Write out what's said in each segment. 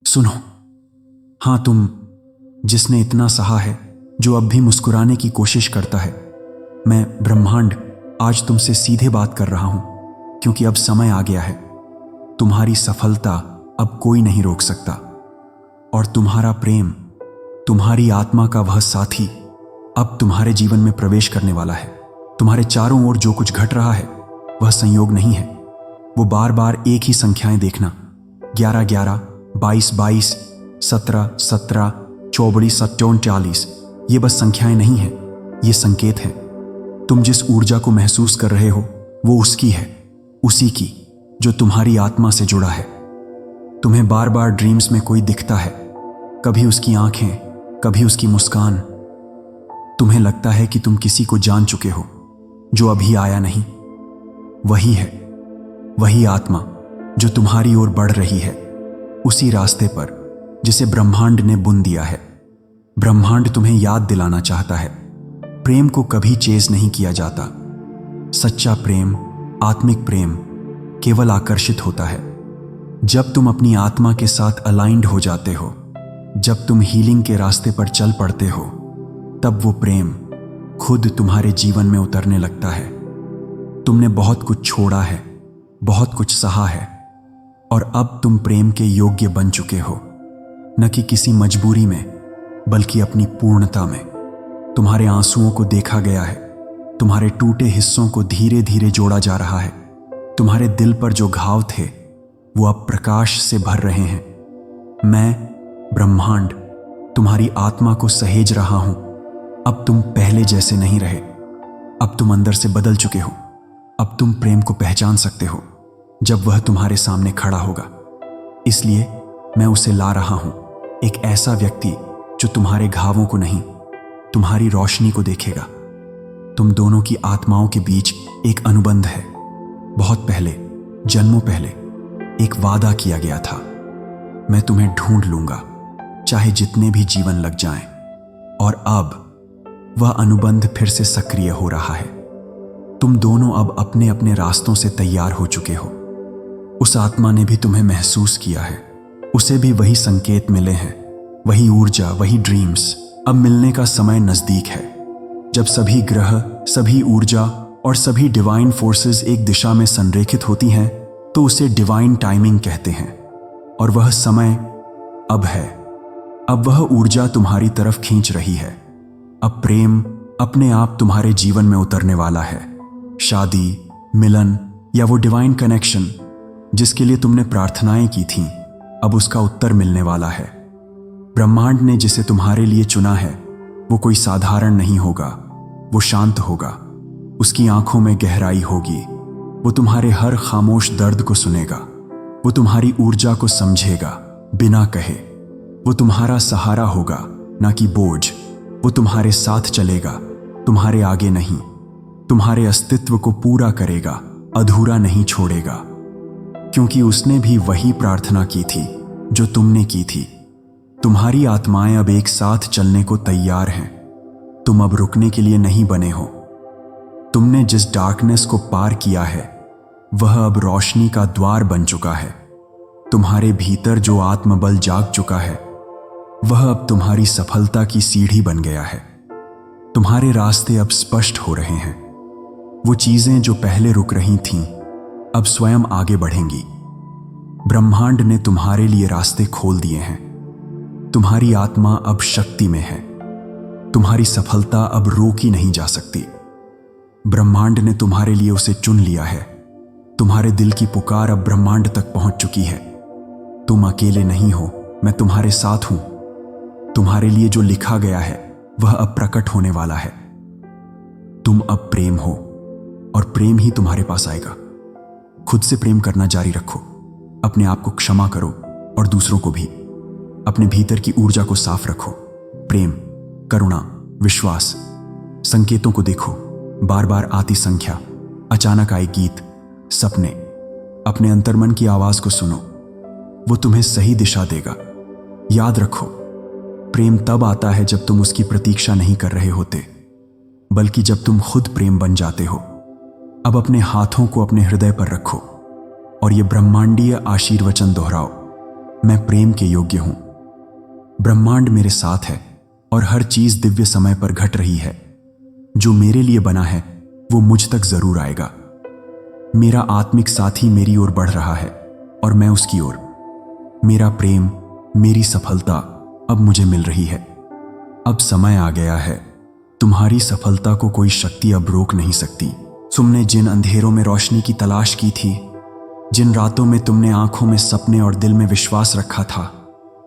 सुनो, हाँ तुम जिसने इतना सहा है, जो अब भी मुस्कुराने की कोशिश करता है। मैं ब्रह्मांड आज तुमसे सीधे बात कर रहा हूं, क्योंकि अब समय आ गया है। तुम्हारी सफलता अब कोई नहीं रोक सकता, और तुम्हारा प्रेम, तुम्हारी आत्मा का वह साथी अब तुम्हारे जीवन में प्रवेश करने वाला है। तुम्हारे चारों ओर जो कुछ घट रहा है वह संयोग नहीं है। वो बार बार एक ही संख्याएं देखना, 11 11, 22 22, 17 17, 24 47, ये बस संख्याएं नहीं हैं, ये संकेत हैं। तुम जिस ऊर्जा को महसूस कर रहे हो वो उसकी है, उसी की जो तुम्हारी आत्मा से जुड़ा है। तुम्हें बार बार ड्रीम्स में कोई दिखता है, कभी उसकी आंखें, कभी उसकी मुस्कान। तुम्हें लगता है कि तुम किसी को जान चुके हो जो अभी आया नहीं। वही है, वही आत्मा जो तुम्हारी ओर बढ़ रही है, उसी रास्ते पर जिसे ब्रह्मांड ने बुन दिया है। ब्रह्मांड तुम्हें याद दिलाना चाहता है, प्रेम को कभी चेज नहीं किया जाता। सच्चा प्रेम, आत्मिक प्रेम केवल आकर्षित होता है जब तुम अपनी आत्मा के साथ अलाइंड हो जाते हो। जब तुम हीलिंग के रास्ते पर चल पड़ते हो, तब वो प्रेम खुद तुम्हारे जीवन में उतरने लगता है। तुमने बहुत कुछ छोड़ा है, बहुत कुछ सहा है, और अब तुम प्रेम के योग्य बन चुके हो, न कि किसी मजबूरी में, बल्कि अपनी पूर्णता में। तुम्हारे आंसुओं को देखा गया है, तुम्हारे टूटे हिस्सों को धीरे धीरे जोड़ा जा रहा है। तुम्हारे दिल पर जो घाव थे वो अब प्रकाश से भर रहे हैं। मैं ब्रह्मांड तुम्हारी आत्मा को सहेज रहा हूं। अब तुम पहले जैसे नहीं रहे, अब तुम अंदर से बदल चुके हो। अब तुम प्रेम को पहचान सकते हो जब वह तुम्हारे सामने खड़ा होगा। इसलिए मैं उसे ला रहा हूं, एक ऐसा व्यक्ति जो तुम्हारे घावों को नहीं, तुम्हारी रोशनी को देखेगा। तुम दोनों की आत्माओं के बीच एक अनुबंध है। बहुत पहले, जन्मों पहले एक वादा किया गया था, मैं तुम्हें ढूंढ लूंगा, चाहे जितने भी जीवन लग जाएं। और अब वह अनुबंध फिर से सक्रिय हो रहा है। तुम दोनों अब अपने अपने रास्तों से तैयार हो चुके हो। उस आत्मा ने भी तुम्हें महसूस किया है, उसे भी वही संकेत मिले हैं, वही ऊर्जा, वही ड्रीम्स। अब मिलने का समय नजदीक है, जब सभी ग्रह, सभी ऊर्जा और सभी डिवाइन फोर्सेस एक दिशा में संरेखित होती हैं, तो उसे डिवाइन टाइमिंग कहते हैं। और वह समय अब है। अब वह ऊर्जा तुम्हारी तरफ खींच रही है। अब प्रेम अपने आप तुम्हारे जीवन में उतरने वाला है। शादी, मिलन या वो डिवाइन कनेक्शन जिसके लिए तुमने प्रार्थनाएं की थीं, अब उसका उत्तर मिलने वाला है। ब्रह्मांड ने जिसे तुम्हारे लिए चुना है वो कोई साधारण नहीं होगा, वो शांत होगा। उसकी आंखों में गहराई होगी, वो तुम्हारे हर खामोश दर्द को सुनेगा, वो तुम्हारी ऊर्जा को समझेगा बिना कहे। वो तुम्हारा सहारा होगा, ना कि बोझ। वो तुम्हारे साथ चलेगा, तुम्हारे आगे नहीं। तुम्हारे अस्तित्व को पूरा करेगा, अधूरा नहीं छोड़ेगा, क्योंकि उसने भी वही प्रार्थना की थी जो तुमने की थी। तुम्हारी आत्माएं अब एक साथ चलने को तैयार हैं। तुम अब रुकने के लिए नहीं बने हो। तुमने जिस डार्कनेस को पार किया है वह अब रोशनी का द्वार बन चुका है। तुम्हारे भीतर जो आत्मबल जाग चुका है वह अब तुम्हारी सफलता की सीढ़ी बन गया है। तुम्हारे रास्ते अब स्पष्ट हो रहे हैं। वो चीजें जो पहले रुक रही थीं अब स्वयं आगे बढ़ेंगी। ब्रह्मांड ने तुम्हारे लिए रास्ते खोल दिए हैं। तुम्हारी आत्मा अब शक्ति में है। तुम्हारी सफलता अब रोकी नहीं जा सकती। ब्रह्मांड ने तुम्हारे लिए उसे चुन लिया है। तुम्हारे दिल की पुकार अब ब्रह्मांड तक पहुंच चुकी है। तुम अकेले नहीं हो, मैं तुम्हारे साथ हूं। तुम्हारे लिए जो लिखा गया है वह अब प्रकट होने वाला है। तुम अब प्रेम हो, और प्रेम ही तुम्हारे पास आएगा। खुद से प्रेम करना जारी रखो। अपने आप को क्षमा करो और दूसरों को भी। अपने भीतर की ऊर्जा को साफ रखो। प्रेम, करुणा, विश्वास, संकेतों को देखो। बार बार आती संख्या, अचानक आए गीत, सपने। अपने अंतर्मन की आवाज को सुनो, वो तुम्हें सही दिशा देगा। याद रखो, प्रेम तब आता है जब तुम उसकी प्रतीक्षा नहीं कर रहे होते, बल्कि जब तुम खुद प्रेम बन जाते हो। अब अपने हाथों को अपने हृदय पर रखो और ये ब्रह्मांडीय आशीर्वचन दोहराओ। मैं प्रेम के योग्य हूं। ब्रह्मांड मेरे साथ है और हर चीज दिव्य समय पर घट रही है। जो मेरे लिए बना है वो मुझ तक जरूर आएगा। मेरा आत्मिक साथी मेरी ओर बढ़ रहा है और मैं उसकी ओर। मेरा प्रेम, मेरी सफलता अब मुझे मिल रही है। अब समय आ गया है। तुम्हारी सफलता को कोई शक्ति अब रोक नहीं सकती। तुमने जिन अंधेरों में रोशनी की तलाश की थी, जिन रातों में तुमने आंखों में सपने और दिल में विश्वास रखा था,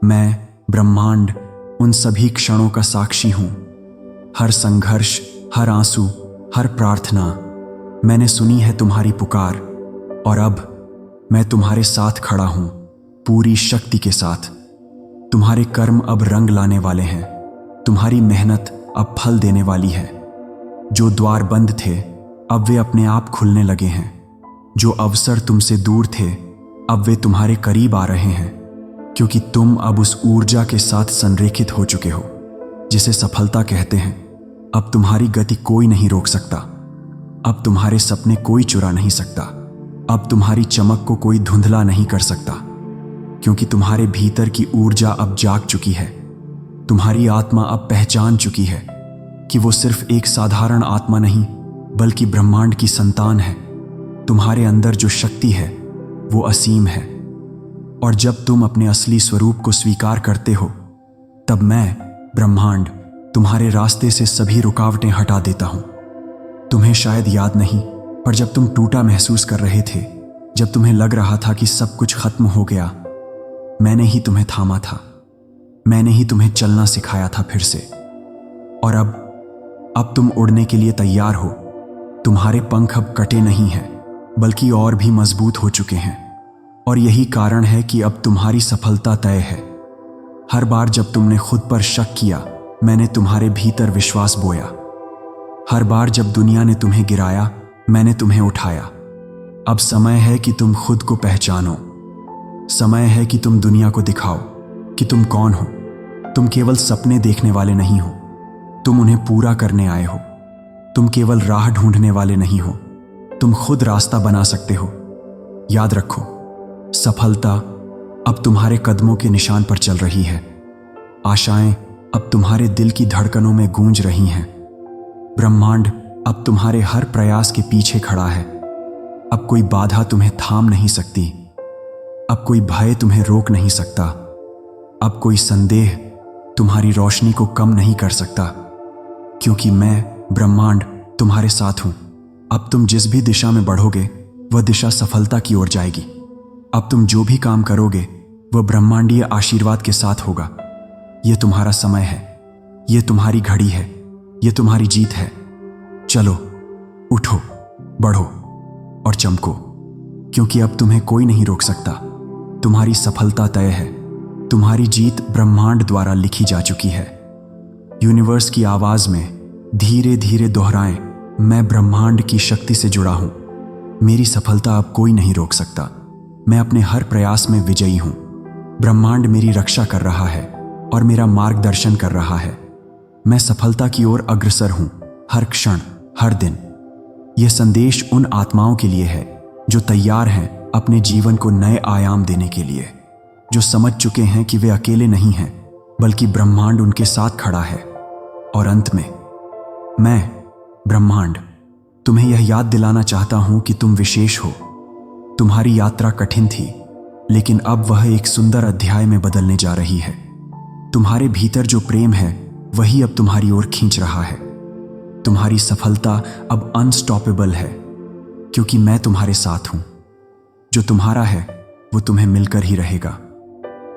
मैं ब्रह्मांड उन सभी क्षणों का साक्षी हूं। हर संघर्ष, हर आंसू, हर प्रार्थना मैंने सुनी है तुम्हारी पुकार, और अब मैं तुम्हारे साथ खड़ा हूं, पूरी शक्ति के साथ। तुम्हारे कर्म अब रंग लाने वाले हैं। तुम्हारी मेहनत अब फल देने वाली है। जो द्वार बंद थे अब वे अपने आप खुलने लगे हैं। जो अवसर तुमसे दूर थे अब वे तुम्हारे करीब आ रहे हैं, क्योंकि तुम अब उस ऊर्जा के साथ संरेखित हो चुके हो जिसे सफलता कहते हैं। अब तुम्हारी गति कोई नहीं रोक सकता। अब तुम्हारे सपने कोई चुरा नहीं सकता। अब तुम्हारी चमक को कोई धुंधला नहीं कर सकता, क्योंकि तुम्हारे भीतर की ऊर्जा अब जाग चुकी है। तुम्हारी आत्मा अब पहचान चुकी है कि वो सिर्फ एक साधारण आत्मा नहीं, बल्कि ब्रह्मांड की संतान है। तुम्हारे अंदर जो शक्ति है वो असीम है, और जब तुम अपने असली स्वरूप को स्वीकार करते हो, तब मैं ब्रह्मांड तुम्हारे रास्ते से सभी रुकावटें हटा देता हूं। तुम्हें शायद याद नहीं, पर जब तुम टूटा महसूस कर रहे थे, जब तुम्हें लग रहा था कि सब कुछ खत्म हो गया, मैंने ही तुम्हें थामा था। मैंने ही तुम्हें चलना सिखाया था फिर से। और अब तुम उड़ने के लिए तैयार हो। तुम्हारे पंख अब कटे नहीं हैं, बल्कि और भी मजबूत हो चुके हैं। और यही कारण है कि अब तुम्हारी सफलता तय है। हर बार जब तुमने खुद पर शक किया, मैंने तुम्हारे भीतर विश्वास बोया। हर बार जब दुनिया ने तुम्हें गिराया, मैंने तुम्हें उठाया। अब समय है कि तुम खुद को पहचानो। समय है कि तुम दुनिया को दिखाओ कि तुम कौन हो। तुम केवल सपने देखने वाले नहीं हो, तुम उन्हें पूरा करने आए हो। तुम केवल राह ढूंढने वाले नहीं हो, तुम खुद रास्ता बना सकते हो। याद रखो, सफलता अब तुम्हारे कदमों के निशान पर चल रही है। आशाएं अब तुम्हारे दिल की धड़कनों में गूंज रही हैं। ब्रह्मांड अब तुम्हारे हर प्रयास के पीछे खड़ा है। अब कोई बाधा तुम्हें थाम नहीं सकती। अब कोई भय तुम्हें रोक नहीं सकता। अब कोई संदेह तुम्हारी रोशनी को कम नहीं कर सकता, क्योंकि मैं ब्रह्मांड तुम्हारे साथ हूं। अब तुम जिस भी दिशा में बढ़ोगे, वह दिशा सफलता की ओर जाएगी। अब तुम जो भी काम करोगे, वह ब्रह्मांडीय आशीर्वाद के साथ होगा। यह तुम्हारा समय है, यह तुम्हारी घड़ी है, यह तुम्हारी जीत है। चलो, उठो, बढ़ो और चमको, क्योंकि अब तुम्हें कोई नहीं रोक सकता। तुम्हारी सफलता तय है। तुम्हारी जीत ब्रह्मांड द्वारा लिखी जा चुकी है। यूनिवर्स की आवाज में धीरे धीरे दोहराएं, मैं ब्रह्मांड की शक्ति से जुड़ा हूं। मेरी सफलता अब कोई नहीं रोक सकता। मैं अपने हर प्रयास में विजयी हूं। ब्रह्मांड मेरी रक्षा कर रहा है और मेरा मार्गदर्शन कर रहा है। मैं सफलता की ओर अग्रसर हूं, हर क्षण, हर दिन। यह संदेश उन आत्माओं के लिए है जो तैयार हैं अपने जीवन को नए आयाम देने के लिए, जो समझ चुके हैं कि वे अकेले नहीं हैं, बल्कि ब्रह्मांड उनके साथ खड़ा है। और अंत में, मैं ब्रह्मांड तुम्हें यह याद दिलाना चाहता हूं कि तुम विशेष हो। तुम्हारी यात्रा कठिन थी, लेकिन अब वह एक सुंदर अध्याय में बदलने जा रही है। तुम्हारे भीतर जो प्रेम है, वही अब तुम्हारी ओर खींच रहा है। तुम्हारी सफलता अब अनस्टॉपेबल है, क्योंकि मैं तुम्हारे साथ हूं। जो तुम्हारा है वो तुम्हें मिलकर ही रहेगा।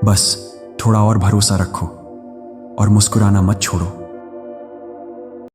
बस थोड़ा और भरोसा रखो और मुस्कुराना मत छोड़ो।